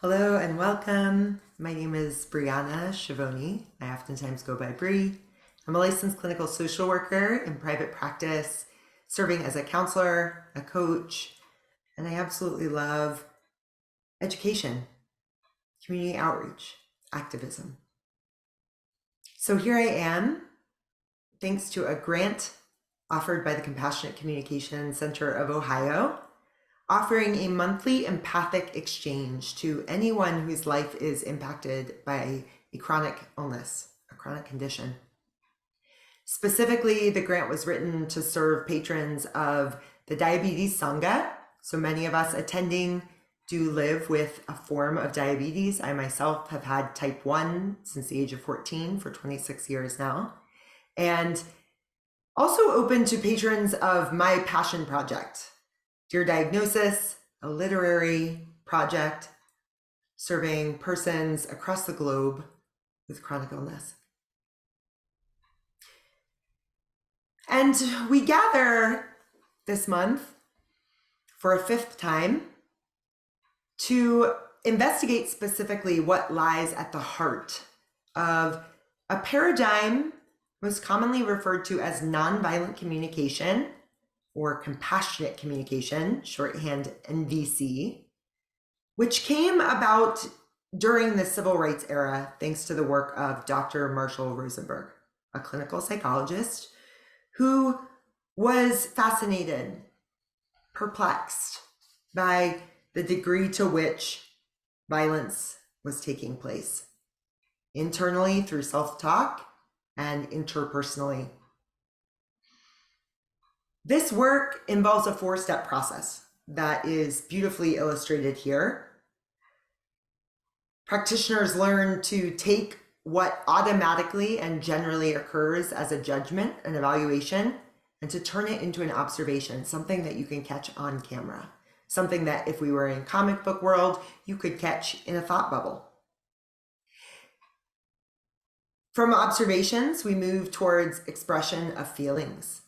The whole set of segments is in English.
Hello and welcome. My name is Brianna Schiavone. I oftentimes go by Bree. I'm a licensed clinical social worker in private practice, serving as a counselor, a coach, and I absolutely love education, community outreach, activism. So here I am, thanks to a grant offered by the Compassionate Communication Center of Ohio, offering a monthly empathic exchange to anyone whose life is impacted by a chronic illness, a chronic condition. Specifically, the grant was written to serve patrons of the Diabetes Sangha. So many of us attending do live with a form of diabetes. I myself have had type 1 since the age of 14 for 26 years now. And also open to patrons of my passion project, Dear Diagnosis, a literary project serving persons across the globe with chronic illness. And we gather this month for a fifth time to investigate specifically what lies at the heart of a paradigm most commonly referred to as nonviolent communication, or compassionate communication, shorthand NVC, which came about during the civil rights era thanks to the work of Dr. Marshall Rosenberg, a clinical psychologist who was fascinated, perplexed by the degree to which violence was taking place, internally through self-talk and interpersonally. This work involves a four-step process that is beautifully illustrated here. Practitioners learn to take what automatically and generally occurs as a judgment, an evaluation, and to turn it into an observation, something that you can catch on camera, something that if we were in comic book world, you could catch in a thought bubble. From observations, we move towards expression of feelings.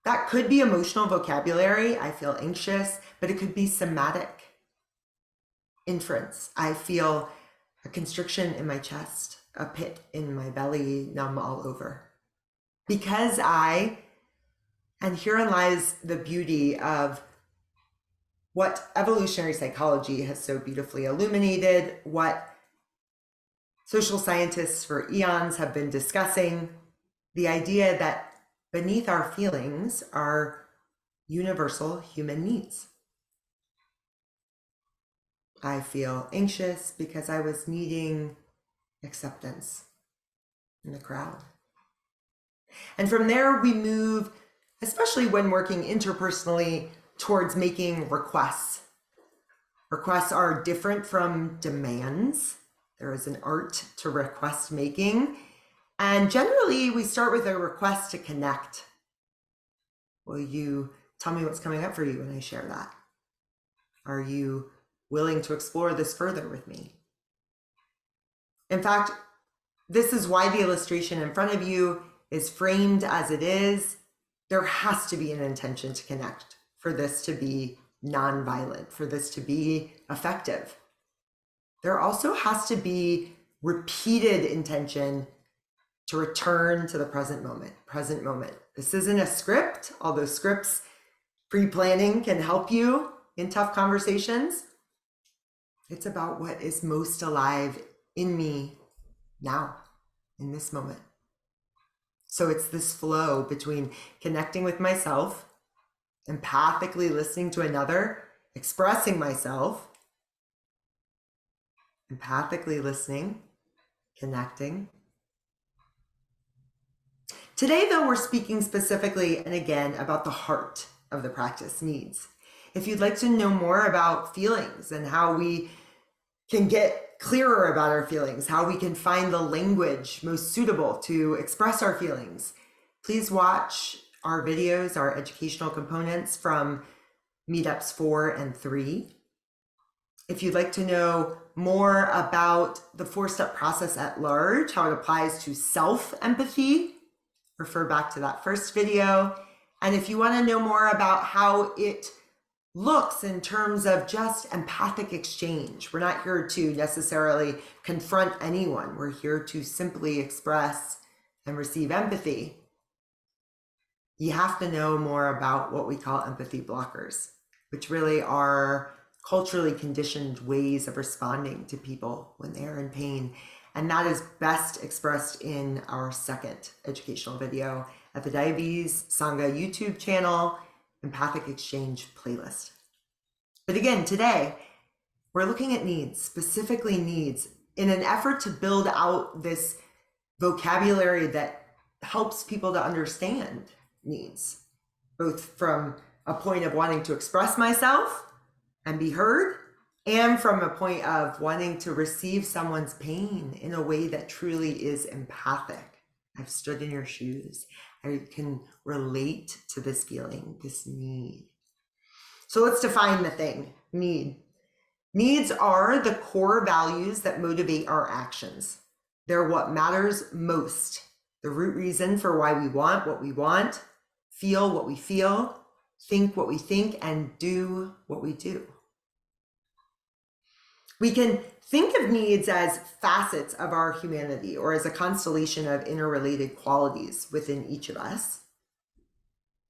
That could be emotional vocabulary, I feel anxious, but it could be somatic. Inference, I feel a constriction in my chest, a pit in my belly, numb all over. Because and herein lies the beauty of what evolutionary psychology has so beautifully illuminated, what social scientists for eons have been discussing, the idea that beneath our feelings are universal human needs. I feel anxious because I was needing acceptance in the crowd. And from there we move, especially when working interpersonally, towards making requests. Requests are different from demands. There is an art to request making. And generally, we start with a request to connect. Will you tell me what's coming up for you when I share that? Are you willing to explore this further with me? In fact, this is why the illustration in front of you is framed as it is. There has to be an intention to connect for this to be nonviolent, for this to be effective. There also has to be repeated intention to return to the present moment, present moment. This isn't a script, although scripts, pre-planning can help you in tough conversations. It's about what is most alive in me now, in this moment. So it's this flow between connecting with myself, empathically listening to another, expressing myself, empathically listening, connecting. Today, though, we're speaking specifically and again about the heart of the practice needs. If you'd like to know more about feelings and how we can get clearer about our feelings, how we can find the language most suitable to express our feelings, please watch our videos, our educational components from meetups 4 and 3. If you'd like to know more about the four-step process at large, how it applies to self-empathy, refer back to that first video. And if you want to know more about how it looks in terms of just empathic exchange. We're not here to necessarily confront anyone. We're here to simply express and receive empathy. You have to know more about what we call empathy blockers, which really are culturally conditioned ways of responding to people when they are in pain. And that is best expressed in our second educational video at the Diabetes Sangha YouTube channel, Empathic-Exchange playlist. But again, today, we're looking at needs, specifically needs, in an effort to build out this vocabulary that helps people to understand needs, both from a point of wanting to express myself and be heard, and from a point of wanting to receive someone's pain in a way that truly is empathic. I've stood in your shoes. I can relate to this feeling, this need. So let's define the thing, need. Needs are the core values that motivate our actions. They're what matters most, the root reason for why we want what we want, feel what we feel, think what we think, and do what we do. We can think of needs as facets of our humanity or as a constellation of interrelated qualities within each of us.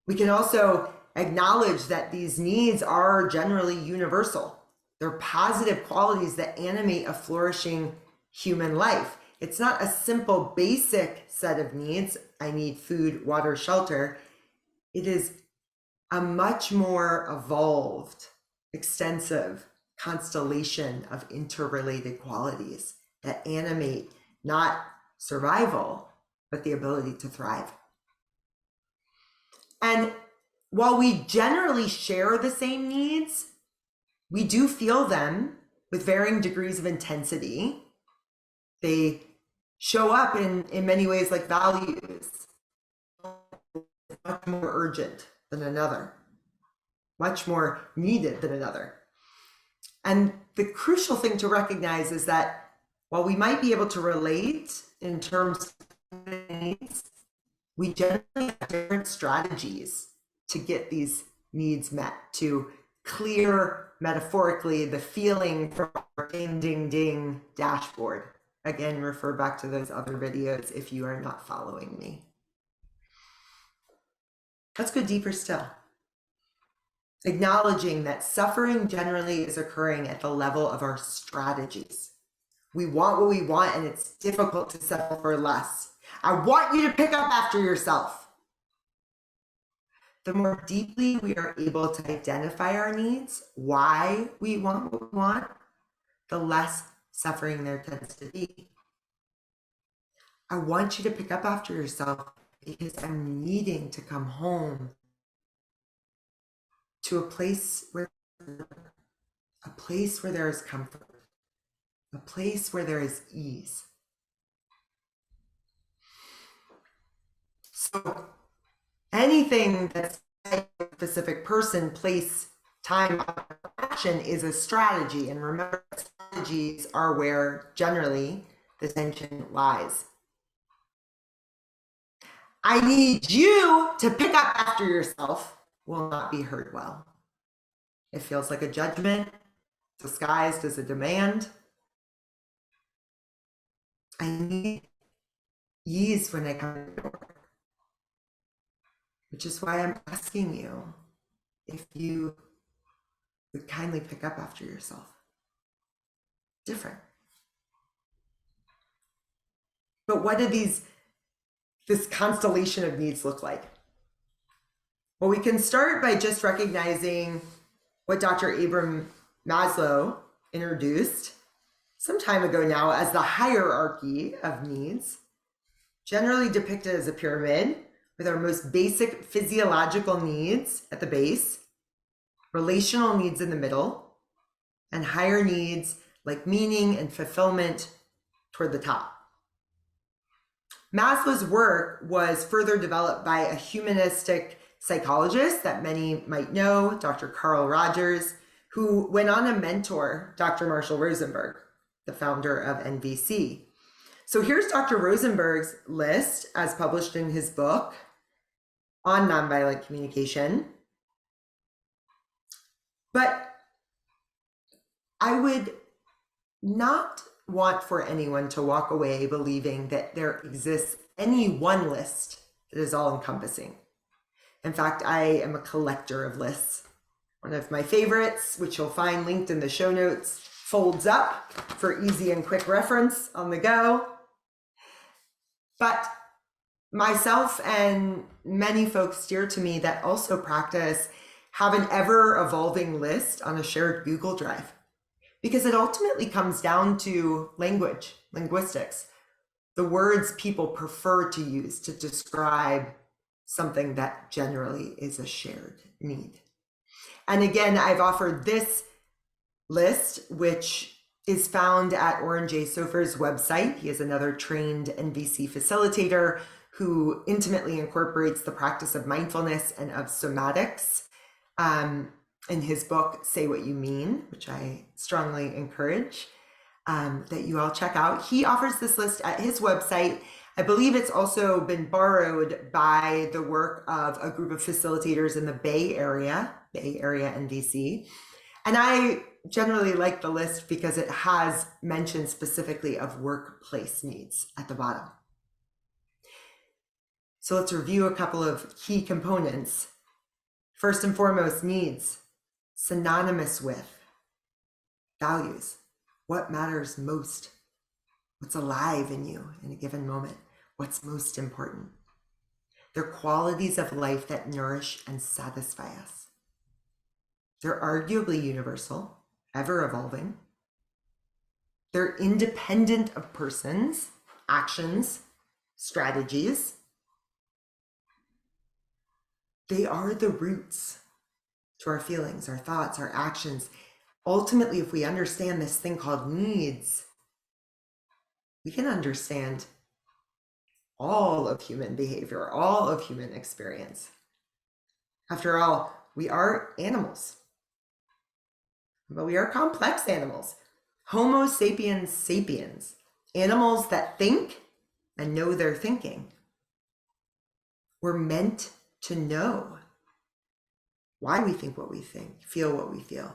We can also acknowledge that these needs are generally universal. They're positive qualities that animate a flourishing human life. It's not a simple basic set of needs. I need food, water, shelter. It is a much more evolved, extensive constellation of interrelated qualities that animate not survival, but the ability to thrive. And while we generally share the same needs, we do feel them with varying degrees of intensity. They show up in many ways like values, much more urgent than another, much more needed than another. And the crucial thing to recognize is that while we might be able to relate in terms of needs, we generally have different strategies to get these needs met, to clear metaphorically the feeling from our ding, ding, ding dashboard. Again, refer back to those other videos if you are not following me. Let's go deeper still. Acknowledging that suffering generally is occurring at the level of our strategies. We want what we want, and it's difficult to settle for less. I want you to pick up after yourself. The more deeply we are able to identify our needs, why we want what we want, the less suffering there tends to be. I want you to pick up after yourself because I'm needing to come home to a place where there is comfort, a place where there is ease. So anything that's a specific person, place, time, action is a strategy. And remember, strategies are where generally the tension lies. I need you to pick up after yourself will not be heard well. It feels like a judgment disguised as a demand. I need ease when I come to the door, which is why I'm asking you if you would kindly pick up after yourself. Different. But what do this constellation of needs look like? Well, we can start by just recognizing what Dr. Abraham Maslow introduced some time ago now as the hierarchy of needs, generally depicted as a pyramid with our most basic physiological needs at the base, relational needs in the middle, and higher needs like meaning and fulfillment toward the top. Maslow's work was further developed by a humanistic psychologist that many might know, Dr. Carl Rogers, who went on to mentor Dr. Marshall Rosenberg, the founder of NVC. So here's Dr. Rosenberg's list as published in his book on nonviolent communication. But I would not want for anyone to walk away believing that there exists any one list that is all encompassing. In fact, I am a collector of lists. One of my favorites, which you'll find linked in the show notes, folds up for easy and quick reference on the go. But myself and many folks dear to me that also practice have an ever-evolving list on a shared Google Drive, because it ultimately comes down to language, linguistics, the words people prefer to use to describe something that generally is a shared need. And again, I've offered this list, which is found at Oren J. Sofer's website. He is another trained NVC facilitator who intimately incorporates the practice of mindfulness and of somatics in his book, Say What You Mean, which I strongly encourage that you all check out. He offers this list at his website. I believe it's also been borrowed by the work of a group of facilitators in the Bay Area NVC. And I generally like the list because it has mention specifically of workplace needs at the bottom. So let's review a couple of key components. First and foremost, needs, synonymous with values. What matters most? What's alive in you in a given moment? What's most important? They're qualities of life that nourish and satisfy us. They're arguably universal, ever evolving. They're independent of persons, actions, strategies. They are the roots to our feelings, our thoughts, our actions. Ultimately, if we understand this thing called needs, we can understand all of human behavior, all of human experience. After all, we are animals, but we are complex animals. Homo sapiens sapiens, animals that think and know they're thinking. We're meant to know why we think what we think, feel what we feel.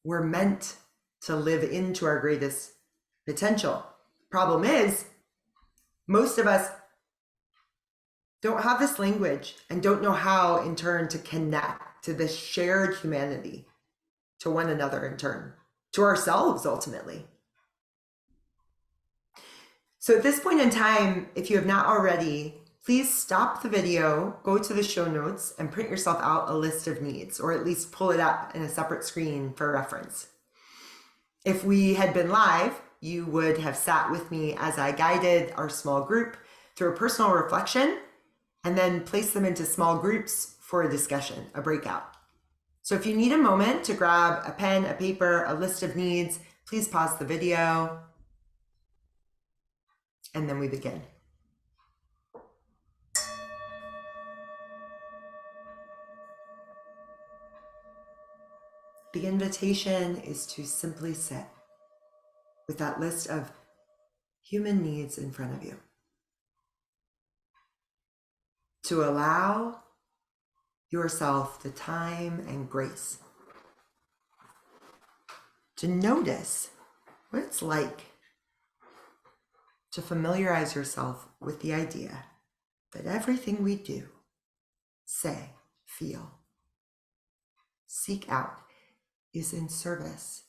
We're meant to live into our greatest potential. Problem is, most of us don't have this language and don't know how, in turn, to connect to this shared humanity, to one another in turn, to ourselves ultimately. So at this point in time, if you have not already, please stop the video, go to the show notes, and print yourself out a list of needs, or at least pull it up in a separate screen for reference. If we had been live, you would have sat with me as I guided our small group through a personal reflection and then placed them into small groups for a discussion, a breakout. So if you need a moment to grab a pen, a paper, a list of needs, please pause the video, and then we begin. The invitation is to simply sit with that list of human needs in front of you. To allow yourself the time and grace to notice what it's like to familiarize yourself with the idea that everything we do, say, feel, seek out is in service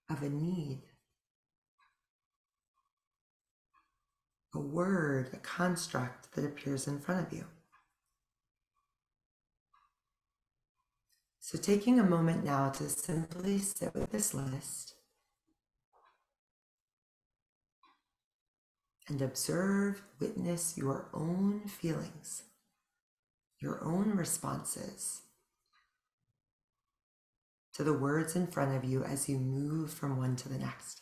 of a need, a word, a construct that appears in front of you. So taking a moment now to simply sit with this list and observe, witness your own feelings, your own responses to the words in front of you as you move from one to the next.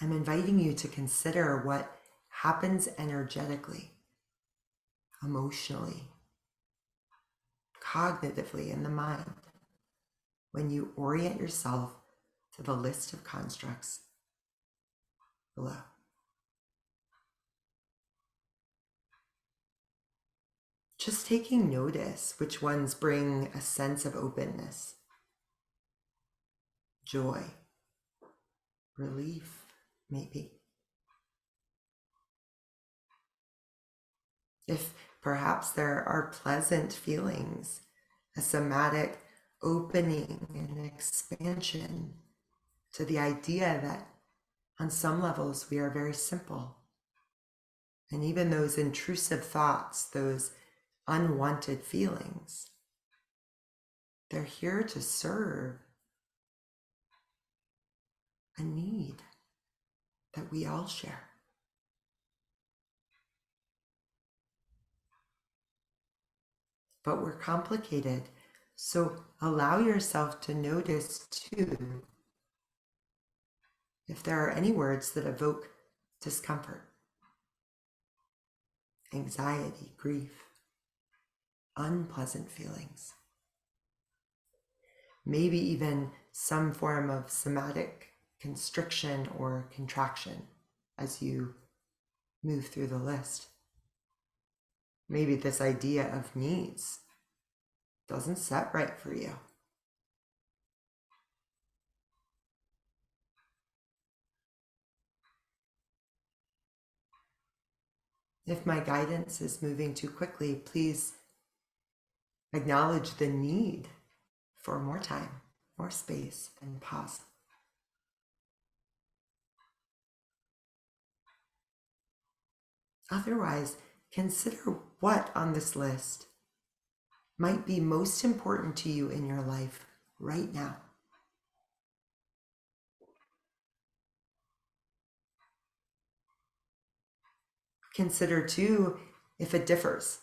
I'm inviting you to consider what happens energetically, emotionally, cognitively in the mind when you orient yourself to the list of constructs below. just taking notice which ones bring a sense of openness, joy, relief, maybe. If perhaps there are pleasant feelings, a somatic opening and expansion to the idea that on some levels we are very simple. And even those intrusive thoughts, those unwanted feelings, they're here to serve a need that we all share. But we're complicated, so allow yourself to notice too if there are any words that evoke discomfort, anxiety, grief, unpleasant feelings, maybe even some form of somatic constriction or contraction as you move through the list. Maybe this idea of needs doesn't set right for you. If my guidance is moving too quickly, please acknowledge the need for more time, more space, and pause. Otherwise, consider what on this list might be most important to you in your life right now. Consider too if it differs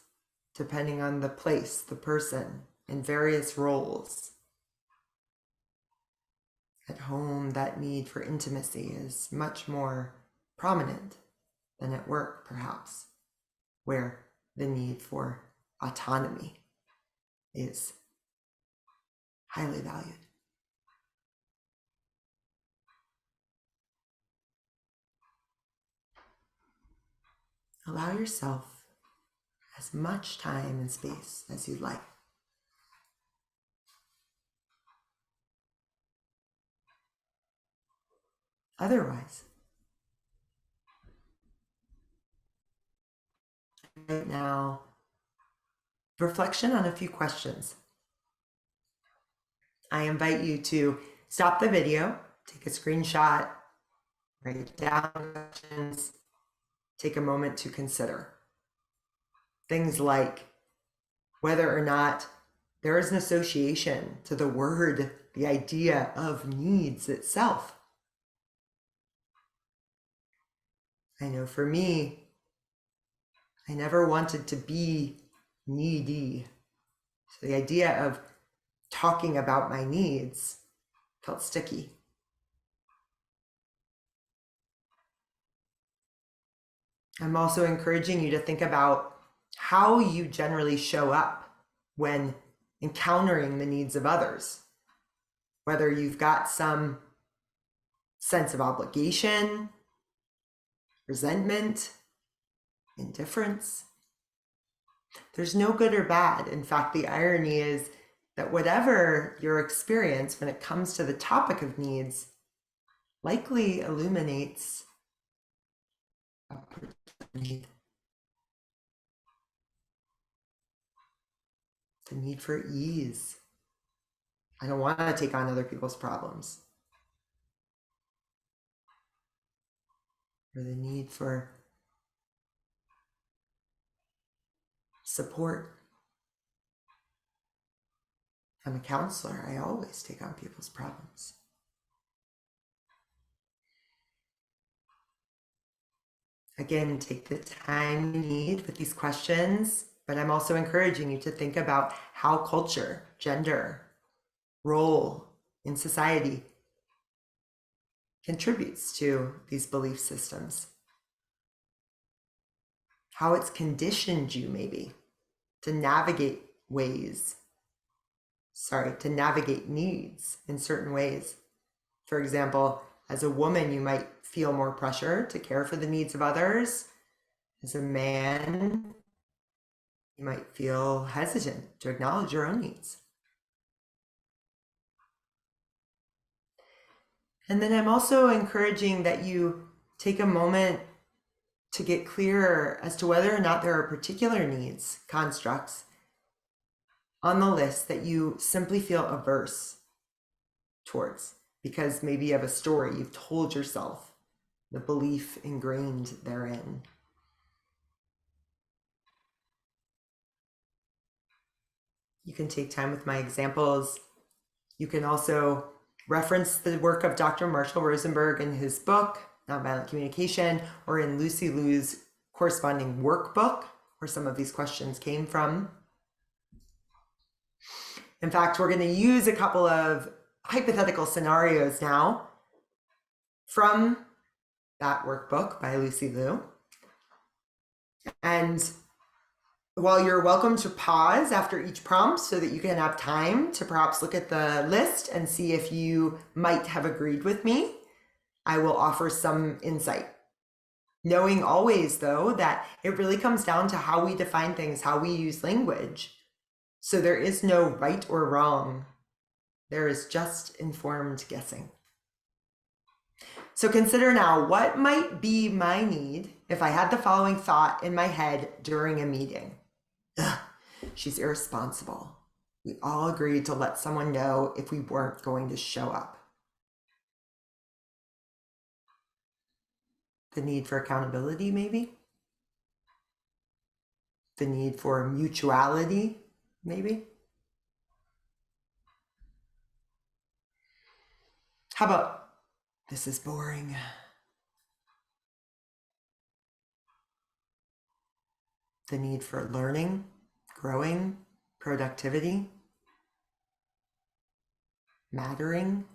depending on the place, the person, and various roles. At home, that need for intimacy is much more prominent than at work, perhaps, where the need for autonomy is highly valued. Allow yourself as much time and space as you'd like. Otherwise, right now, reflection on a few questions. I invite you to stop the video, take a screenshot, write down questions, take a moment to consider. Things like whether or not there is an association to the word, the idea of needs itself. I know for me, I never wanted to be needy. So the idea of talking about my needs felt sticky. I'm also encouraging you to think about how you generally show up when encountering the needs of others. Whether you've got some sense of obligation, resentment, indifference. There's no good or bad. In fact, the irony is that whatever your experience when it comes to the topic of needs likely illuminates a particular need. The need for ease. I don't want to take on other people's problems. Or the need for support. I'm a counselor. I always take on people's problems. Again, take the time you need with these questions, but I'm also encouraging you to think about how culture, gender, role in society contributes to these belief systems. How it's conditioned you maybe to navigate needs in certain ways. For example, as a woman, you might feel more pressure to care for the needs of others. As a man, You might feel hesitant to acknowledge your own needs. And then I'm also encouraging that you take a moment to get clearer as to whether or not there are particular needs, constructs on the list that you simply feel averse towards because maybe you have a story you've told yourself, the belief ingrained therein. You can take time with my examples. You can also reference the work of Dr. Marshall Rosenberg in his book, Nonviolent Communication, or in Lucy Liu's corresponding workbook, where some of these questions came from. In fact, we're going to use a couple of hypothetical scenarios now from that workbook by Lucy Liu. And while you're welcome to pause after each prompt so that you can have time to perhaps look at the list and see if you might have agreed with me, I will offer some insight. Knowing always, though, that it really comes down to how we define things, how we use language. So there is no right or wrong. There is just informed guessing. So consider now, what might be my need if I had the following thought in my head during a meeting? Ugh, she's irresponsible. We all agreed to let someone know if we weren't going to show up. The need for accountability, maybe? The need for mutuality, maybe? How about, this is boring? The need for learning, growing, productivity, mattering.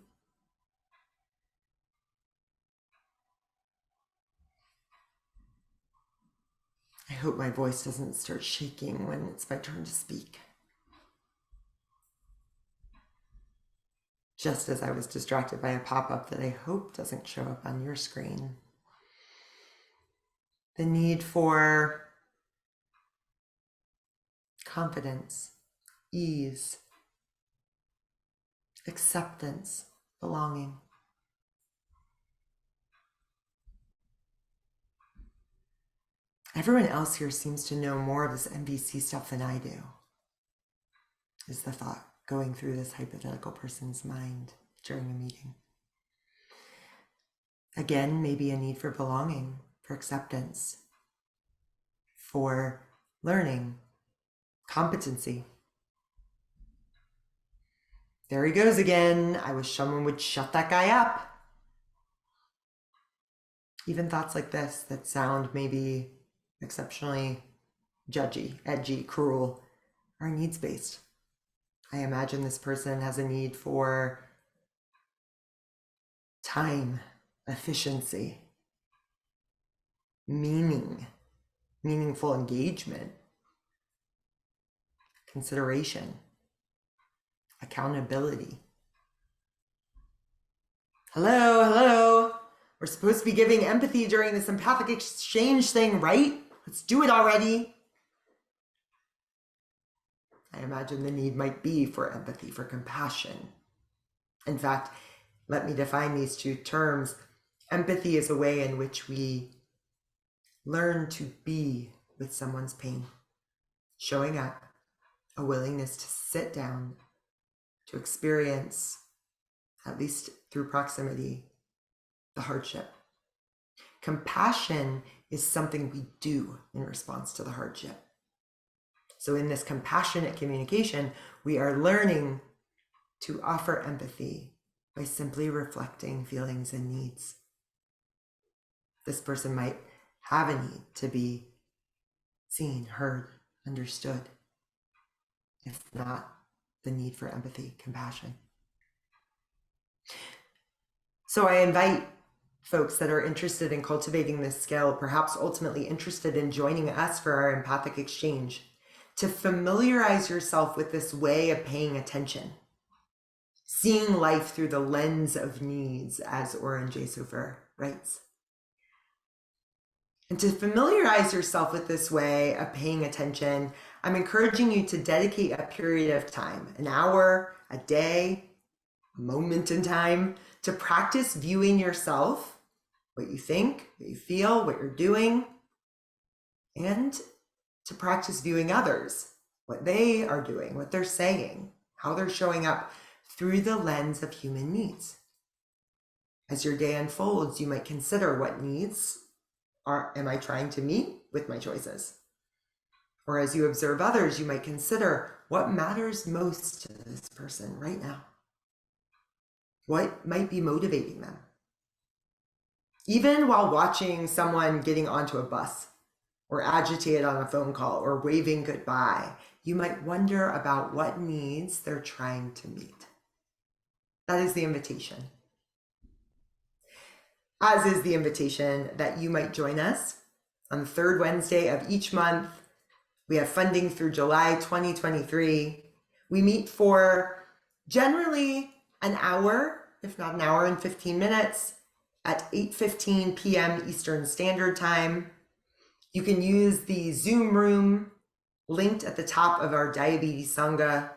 I hope my voice doesn't start shaking when it's my turn to speak. Just as I was distracted by a pop-up that I hope doesn't show up on your screen. The need for confidence, ease, acceptance, belonging. Everyone else here seems to know more of this MVC stuff than I do, is the thought going through this hypothetical person's mind during a meeting. Again, maybe a need for belonging, for acceptance, for learning, competency. There he goes again. I wish someone would shut that guy up. Even thoughts like this that sound maybe exceptionally judgy, edgy, cruel, are needs-based. I imagine this person has a need for time, efficiency, meaning, meaningful engagement, consideration, accountability. Hello, hello. We're supposed to be giving empathy during this empathic exchange thing, right? Let's do it already. I imagine the need might be for empathy, for compassion. In fact, let me define these two terms. Empathy is a way in which we learn to be with someone's pain, showing up, a willingness to sit down, to experience, at least through proximity, the hardship. Compassion is something we do in response to the hardship. So in this compassionate communication, we are learning to offer empathy by simply reflecting feelings and needs. This person might have a need to be seen, heard, understood. If not, the need for empathy, compassion. So I invite folks that are interested in cultivating this skill, perhaps ultimately interested in joining us for our empathic exchange, to familiarize yourself with this way of paying attention, seeing life through the lens of needs, as Oren J. Sofer writes. And to familiarize yourself with this way of paying attention, I'm encouraging you to dedicate a period of time, an hour, a day, a moment in time, to practice viewing yourself, what you think, what you feel, what you're doing, and to practice viewing others, what they are doing, what they're saying, how they're showing up through the lens of human needs. As your day unfolds, you might consider what needs am I trying to meet with my choices? Or as you observe others, you might consider what matters most to this person right now. What might be motivating them? Even while watching someone getting onto a bus, or agitated on a phone call, or waving goodbye, you might wonder about what needs they're trying to meet. That is the invitation. As is the invitation that you might join us on the third Wednesday of each month. We have funding through July 2023. We meet for generally an hour, if not an hour and 15 minutes, at 8:15 p.m. Eastern Standard Time. You can use the Zoom room linked at the top of our Diabetes Sangha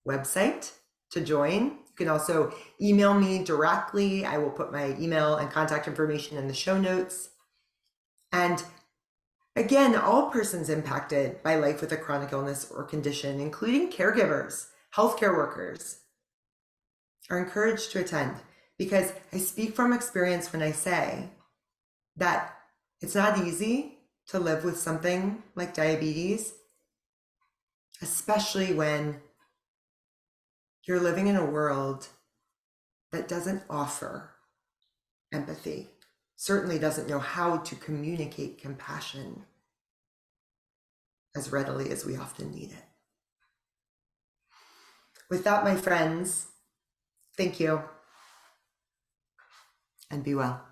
website to join. You can also email me directly. I will put my email and contact information in the show notes. And again, all persons impacted by life with a chronic illness or condition, including caregivers, healthcare workers, are encouraged to attend, because I speak from experience when I say that it's not easy to live with something like diabetes, especially when you're living in a world that doesn't offer empathy, certainly doesn't know how to communicate compassion as readily as we often need it. With that, my friends, thank you and be well.